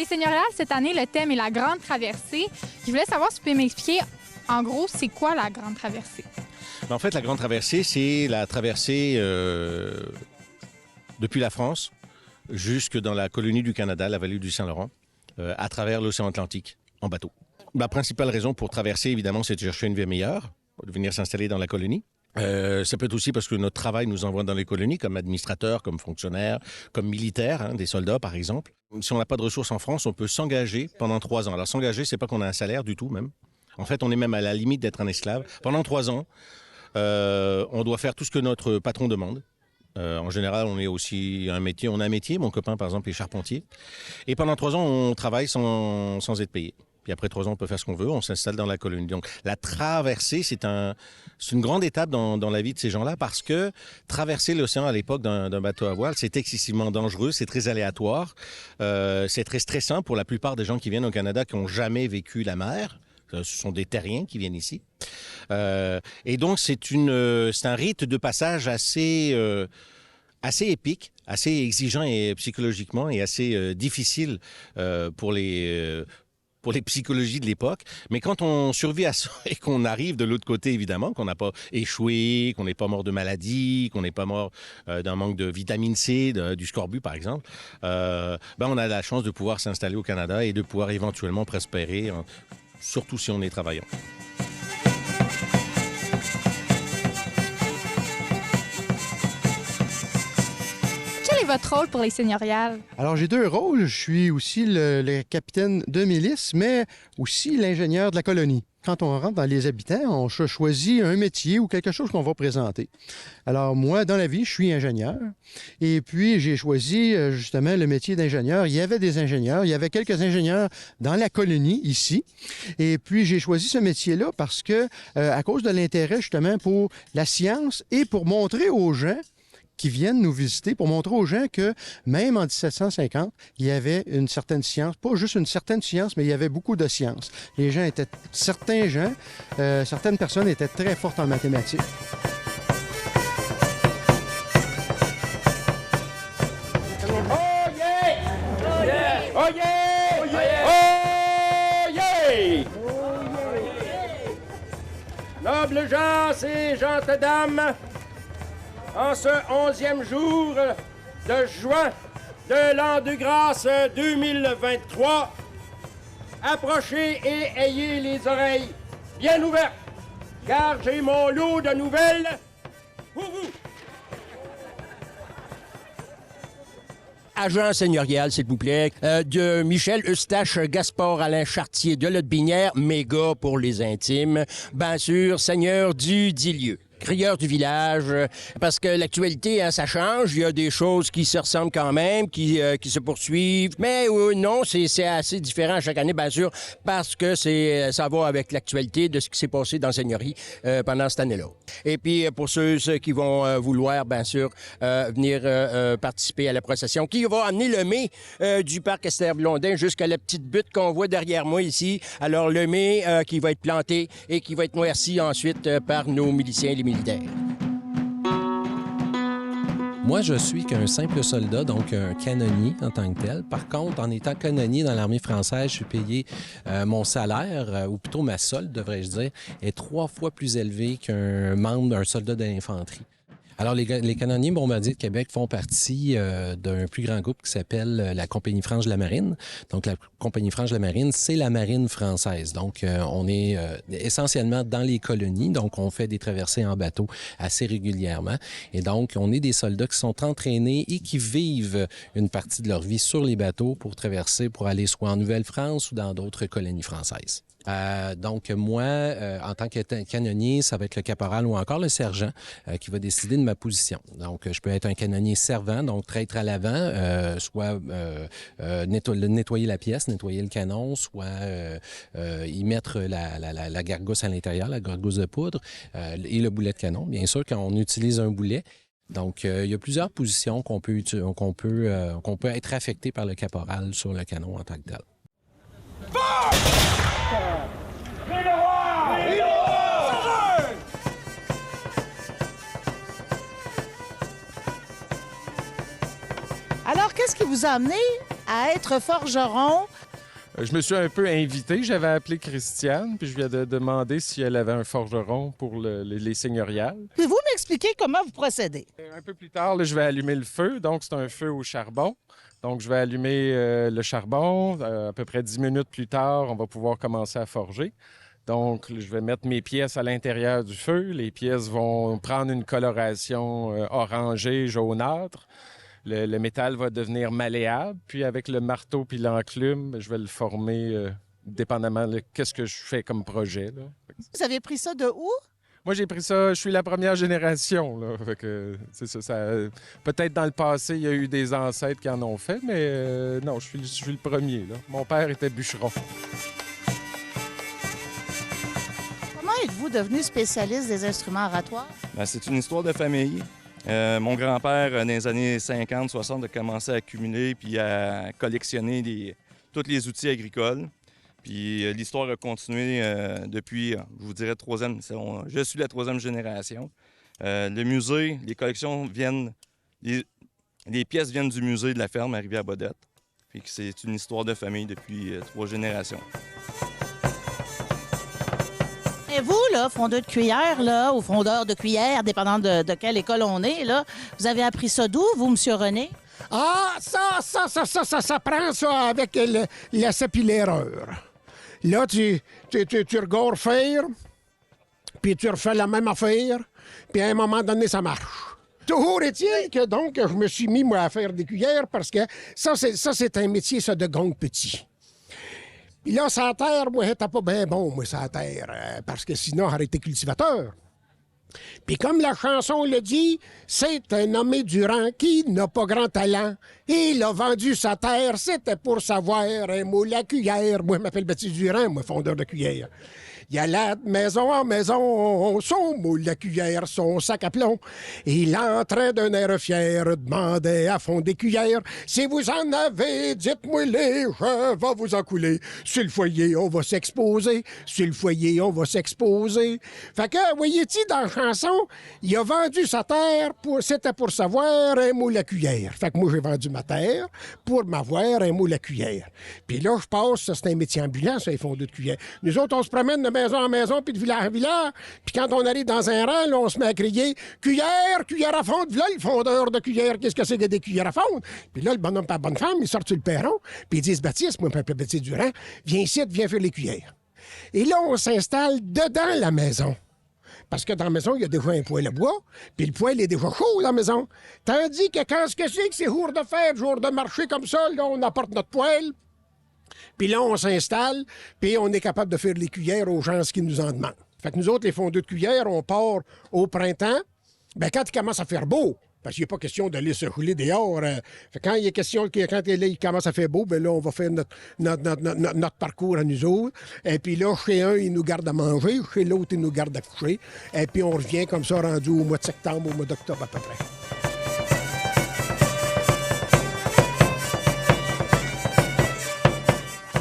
seigneuriales, cette année, le thème est la Grande Traversée. Je voulais savoir si tu peux m'expliquer, en gros, c'est quoi la Grande Traversée? En fait, la Grande Traversée, c'est la traversée depuis la France jusque dans la colonie du Canada, la vallée du Saint-Laurent, à travers l'océan Atlantique, en bateau. La principale raison pour traverser, évidemment, c'est de chercher une vie meilleure, de venir s'installer dans la colonie. Ça peut être aussi parce que notre travail nous envoie dans les colonies comme administrateurs, comme fonctionnaires, comme militaires, des soldats par exemple. Si on n'a pas de ressources en France, on peut s'engager pendant 3 ans. Alors s'engager, c'est pas qu'on a un salaire du tout même. En fait, on est même à la limite d'être un esclave. Pendant 3 ans, on doit faire tout ce que notre patron demande. En général, on est aussi un métier. On a un métier, mon copain par exemple est charpentier. Et pendant 3 ans, on travaille sans être payé. Puis après 3 ans, on peut faire ce qu'on veut, on s'installe dans la colonie. Donc la traversée, c'est une grande étape dans la vie de ces gens-là parce que traverser l'océan à l'époque d'un bateau à voile, c'est excessivement dangereux, c'est très aléatoire, c'est très stressant pour la plupart des gens qui viennent au Canada qui n'ont jamais vécu la mer. Ce sont des terriens qui viennent ici. Et donc, c'est un rite de passage assez épique, assez exigeant et psychologiquement et assez difficile pour les psychologies de l'époque. Mais quand on survit à ça et qu'on arrive de l'autre côté, évidemment, qu'on n'a pas échoué, qu'on n'est pas mort de maladie, qu'on n'est pas mort d'un manque de vitamine C, du scorbut, par exemple, on a la chance de pouvoir s'installer au Canada et de pouvoir éventuellement prospérer, surtout si on est travaillant. Quel est votre rôle pour les seigneuriales? Alors, j'ai 2 rôles. Je suis aussi le capitaine de milice, mais aussi l'ingénieur de la colonie. Quand on rentre dans les habitants, on choisit un métier ou quelque chose qu'on va présenter. Alors, moi, dans la vie, je suis ingénieur. Et puis, j'ai choisi justement le métier d'ingénieur. Il y avait des ingénieurs. Il y avait quelques ingénieurs dans la colonie, ici. Et puis, j'ai choisi ce métier-là parce que, à cause de l'intérêt, justement, pour la science et pour montrer aux gens qui viennent nous visiter, pour montrer aux gens que même en 1750, il y avait une certaine science, pas juste une certaine science, mais il y avait beaucoup de science. Certaines personnes étaient très fortes en mathématiques. Oh yeah! Oh yeah! Oh yeah! Oh yeah! Nobles gens et gentes dames, en ce 11e jour de juin de l'an de grâce 2023, approchez et ayez les oreilles bien ouvertes, car j'ai mon lot de nouvelles pour vous. Agent seigneurial, s'il vous plaît, de Michel Eustache Gaspard Alain Chartier de Lotbinière, méga pour les intimes, bien sûr, seigneur du dit-lieu. Crieur du village, parce que l'actualité, ça change. Il y a des choses qui se ressemblent quand même, qui se poursuivent. Mais non, c'est assez différent chaque année, bien sûr, parce que ça va avec l'actualité de ce qui s'est passé dans la seigneurie pendant cette année-là. Et puis, pour ceux qui vont vouloir, bien sûr, venir participer à la procession, qui va amener le mets du parc Esther-Blondin jusqu'à la petite butte qu'on voit derrière moi ici. Alors, le mets qui va être planté et qui va être noirci ensuite par nos miliciens et les militaires. Moi, je suis qu'un simple soldat, donc un canonnier en tant que tel. Par contre, en étant canonnier dans l'armée française, je suis payé mon salaire, ou plutôt ma solde, devrais-je dire, est 3 fois plus élevé qu'un membre d'un soldat de l'infanterie. Alors, les canonniers bombardiers de Québec font partie d'un plus grand groupe qui s'appelle la Compagnie franche de la Marine. Donc, la Compagnie franche de la Marine, c'est la marine française. Donc, on est essentiellement dans les colonies. Donc, on fait des traversées en bateau assez régulièrement. Et donc, on est des soldats qui sont entraînés et qui vivent une partie de leur vie sur les bateaux pour traverser, pour aller soit en Nouvelle-France ou dans d'autres colonies françaises. Donc, moi, en tant que canonnier, ça va être le caporal ou encore le sergent qui va décider de ma position. Donc, je peux être un canonnier servant, donc traître à l'avant, soit nettoyer la pièce, nettoyer le canon, soit y mettre la gargousse à l'intérieur, la gargousse de poudre et le boulet de canon. Bien sûr, quand on utilise un boulet. Donc, il y a plusieurs positions qu'on peut être affecté par le caporal sur le canon en tant que tel. Alors, qu'est-ce qui vous a amené à être forgeron Je me suis un peu invité. J'avais appelé Christiane, puis je lui ai demandé si elle avait un forgeron pour les seigneuriales. Pouvez-vous m'expliquer comment vous procédez? Un peu plus tard, là, je vais allumer le feu. Donc, c'est un feu au charbon. Donc, je vais allumer le charbon. À peu près 10 minutes plus tard, on va pouvoir commencer à forger. Donc, je vais mettre mes pièces à l'intérieur du feu. Les pièces vont prendre une coloration orangée, jaunâtre. Le métal va devenir malléable. Puis, avec le marteau puis l'enclume, je vais le former dépendamment de qu'est-ce que je fais comme projet, là. Vous avez pris ça de où? Moi, j'ai pris ça, je suis la première génération, là. Fait que, c'est ça, peut-être dans le passé, il y a eu des ancêtres qui en ont fait, mais non, je suis le premier, là. Mon père était bûcheron. Comment êtes-vous devenu spécialiste des instruments oratoires? Bien, c'est une histoire de famille. Mon grand-père, dans les années 50-60, a commencé à accumuler puis à collectionner tous les outils agricoles. Puis l'histoire a continué depuis, je vous dirais, je suis la 3e génération. Le musée, les collections viennent, les pièces viennent du musée de la ferme à Rivière-Baudette. Puis c'est une histoire de famille depuis 3 générations. Et vous, là, fondeur de cuillère, là, ou fondeur de cuillère, dépendant de quelle école on est, là, vous avez appris ça d'où, vous, M. René? Ah, ça prend ça avec l'essai puis l'erreur. Là, tu regardes faire, puis tu refais la même affaire, puis à un moment donné, ça marche. Toujours est-il que donc, je me suis mis, moi, à faire des cuillères parce que ça, c'est un métier, ça, de gang petit. Puis là, sa terre, moi, j'étais pas bien bon, moi, sa terre, parce que sinon, j'aurais été cultivateur. Puis comme la chanson le dit, c'est un nommé Durand qui n'a pas grand talent. Il a vendu sa terre, c'était pour savoir un moule à cuillère. Moi, je m'appelle Baptiste Durand, moi, fondeur de cuillère. Il alla de maison en maison, son moule à cuillère, son sac à plomb. Il entrait d'un air fier, demandait à fond des cuillères. Si vous en avez, dites-moi-les, je vais vous en couler. Sur le foyer, on va s'exposer. Sur le foyer, on va s'exposer. Fait que, voyez-vous, dans la chanson, il a vendu sa terre, c'était pour savoir un moule à cuillère. Fait que moi, j'ai vendu ma terre pour m'avoir un moule à cuillère. Puis là, je passe, ça, c'est un métier ambulant, ça, les fondeurs de cuillère. Nous autres, on se promène de maison en maison, puis de village en village. Puis quand on arrive dans un rang, là, on se met à crier « Cuillère, cuillère à fondre! » Là, le fondeur de cuillère, qu'est-ce que c'est que des cuillères à fondre? Puis là, le bonhomme et la bonne femme, ils sortent sur le perron, puis ils disent « Baptiste, moi, je m'appelle Baptiste Durand, viens ici, viens faire les cuillères. » Et là, on s'installe dedans la maison. Parce que dans la maison, il y a déjà un poêle à bois, puis le poêle est déjà chaud dans la maison. Tandis que quand c'est que c'est jour de fête, jour de marché comme ça, là, on apporte notre poêle. Puis là, on s'installe, puis on est capable de faire les cuillères aux gens qui nous en demandent. Fait que nous autres, les fondeurs de cuillères, on part au printemps. Bien, quand il commence à faire beau, parce qu'il n'est pas question d'aller se rouler dehors. Fait que quand il est question, quand il commence à faire beau, bien là, on va faire notre parcours à nous autres. Et puis là, chez un, il nous garde à manger, chez l'autre, il nous garde à coucher. Et puis on revient comme ça, rendu au mois de septembre, au mois d'octobre à peu près.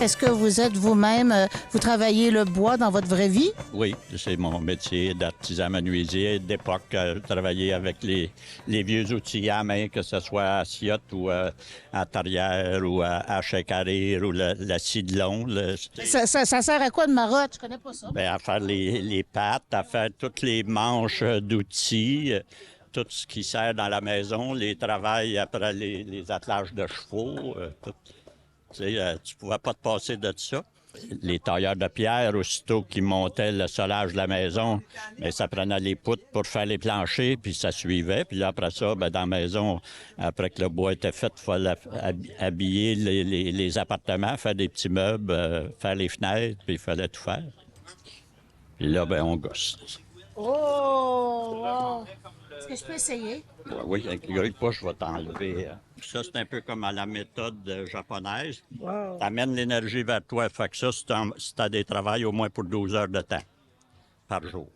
Est-ce que vous êtes vous-même, vous travaillez le bois dans votre vraie vie? Oui, c'est mon métier d'artisan menuisier d'époque. Travailler avec les vieux outils à main, que ce soit à Ciotte ou à Tarrière ou à Checarir ou la Cidelon. Ça sert à quoi de marotte? Je connais pas ça. Bien, à faire les pattes, à faire toutes les manches d'outils, tout ce qui sert dans la maison, les travails après les attelages de chevaux, tout. Tu ne pouvais pas te passer de ça. Les tailleurs de pierre, aussitôt qu'ils montaient le solage de la maison, bien, ça prenait les poutres pour faire les planchers, puis ça suivait. Puis là, après ça, bien, dans la maison, après que le bois était fait, il fallait habiller les appartements, faire des petits meubles, faire les fenêtres, puis il fallait tout faire. Puis là, bien, on gosse. Oh! Wow. Est-ce que je peux essayer? Oui, avec le pas, je vais t'enlever. Ça, c'est un peu comme à la méthode japonaise. Wow. Tu amènes l'énergie vers toi. Fait que ça, c'est tu as des travails au moins pour 12 heures de temps par jour.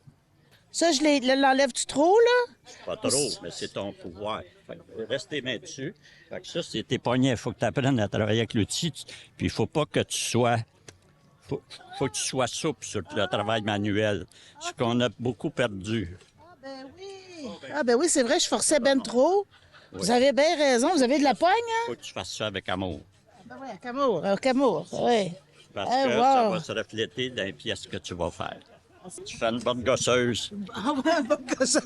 Ça, l'enlèves-tu trop, là? Pas trop, mais c'est ton pouvoir. Fait que reste tes mains dessus. Fait que ça, c'est tes poignets. Il faut que tu apprennes à travailler avec l'outil. Puis il faut pas que tu sois... faut que tu sois souple sur le travail manuel. Ce qu'on a beaucoup perdu. Ah, ben oui! Ah, ben oui, c'est vrai, je forçais ben trop. Oui. Vous avez bien raison. Vous avez de la poigne, hein? Faut que tu fasses ça avec amour. Ah, ben oui, avec amour, oui. Parce que ça va se refléter dans les pièces que tu vas faire. Tu fais une bonne gosseuse. Ah ouais, une bonne gosseuse.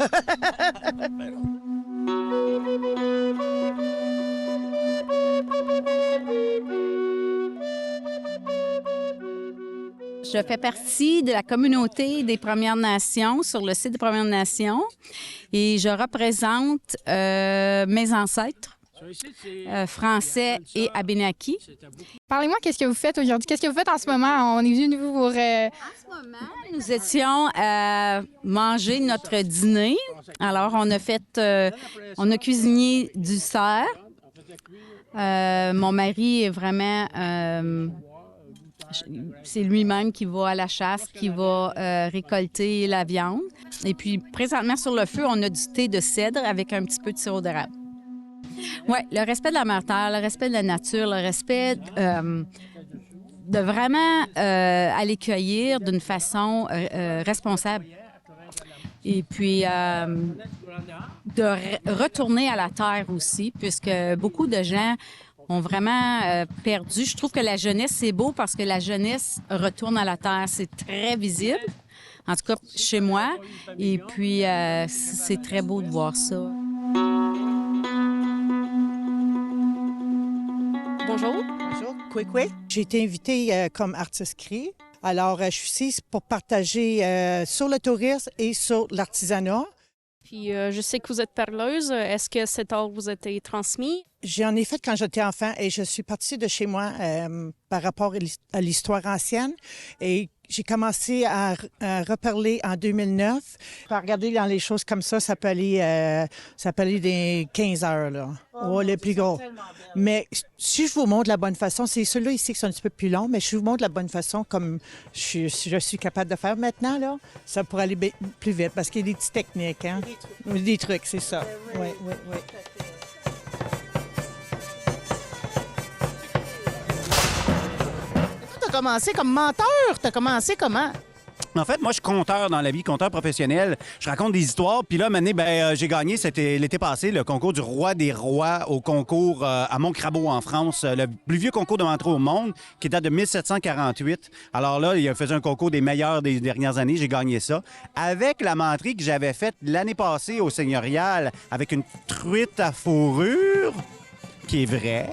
Je fais partie de la communauté des Premières Nations sur le site des Premières Nations et je représente mes ancêtres, français et abénakis. Parlez-moi, qu'est-ce que vous faites aujourd'hui? Qu'est-ce que vous faites en ce moment? On est venu vous... En ce moment, nous étions à manger notre dîner. Alors, on a cuisiné du cerf. Mon mari est vraiment... c'est lui-même qui va à la chasse, qui va récolter la viande. Et puis, présentement, sur le feu, on a du thé de cèdre avec un petit peu de sirop d'érable. Oui, le respect de la mère terre, le respect de la nature, le respect de vraiment aller cueillir d'une façon responsable. Et puis, de retourner à la terre aussi, puisque beaucoup de gens ont vraiment perdu. Je trouve que la jeunesse, c'est beau parce que la jeunesse retourne à la terre. C'est très visible, en tout cas chez moi. Et puis, c'est très beau de voir ça. Bonjour. Bonjour. Kwekwe. J'ai été invitée comme artiste cri. Alors, je suis ici pour partager sur le tourisme et sur l'artisanat. Puis, je sais que vous êtes perleuse. Est-ce que cet art vous a été transmis? J'en ai fait quand j'étais enfant et je suis partie de chez moi par rapport à l'histoire ancienne. Et j'ai commencé à reparler en 2009. Regarder dans les choses comme ça peut aller des 15 heures, là. Oh, le plus gros. Mais si je vous montre la bonne façon, c'est ceux-là ici qui sont un petit peu plus longs, mais si je vous montre la bonne façon comme je suis capable de faire maintenant, là, ça pourrait aller plus vite parce qu'il y a des petites techniques, hein? Des trucs, c'est ça. Oui, oui, oui. Tu as commencé comme menteur. Tu as commencé comment? En fait, moi, je suis conteur dans la vie, conteur professionnel. Je raconte des histoires. Puis là, j'ai gagné, c'était l'été passé, le concours du Roi des Rois au concours à Montcrabeau en France, le plus vieux concours de menterie au monde, qui date de 1748. Alors là, il faisait un concours des meilleurs des dernières années. J'ai gagné ça. Avec la menterie que j'avais faite l'année passée au Seigneurial, avec une truite à fourrure, qui est vraie.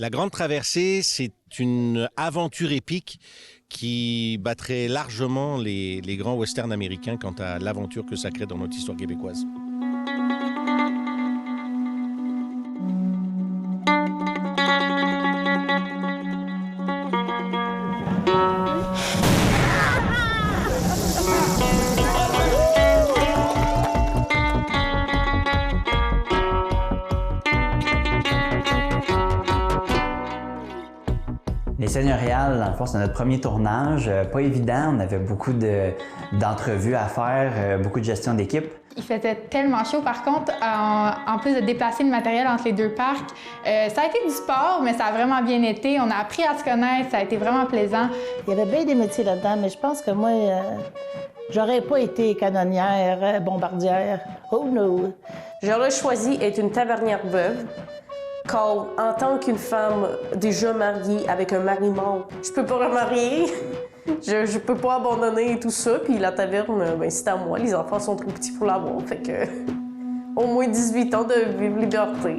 La Grande Traversée, c'est une aventure épique qui battrait largement les grands westerns américains quant à l'aventure que ça crée dans notre histoire québécoise. Les Seigneuriales, dans le fond, c'est notre premier tournage. Pas évident, on avait beaucoup d'entrevues à faire, beaucoup de gestion d'équipe. Il faisait tellement chaud, par contre, en plus de déplacer le matériel entre les deux parcs, ça a été du sport, mais ça a vraiment bien été. On a appris à se connaître, ça a été vraiment plaisant. Il y avait bien des métiers là-dedans, mais je pense que moi, j'aurais pas été canonnière, bombardière. Oh no! J'aurais choisi être une tavernière veuve. Car en tant qu'une femme déjà mariée avec un mari mort, je peux pas remarier. Je peux pas abandonner tout ça. Puis la taverne, ben, c'est à moi. Les enfants sont trop petits pour l'avoir. Fait que au moins 18 ans de vivre liberté.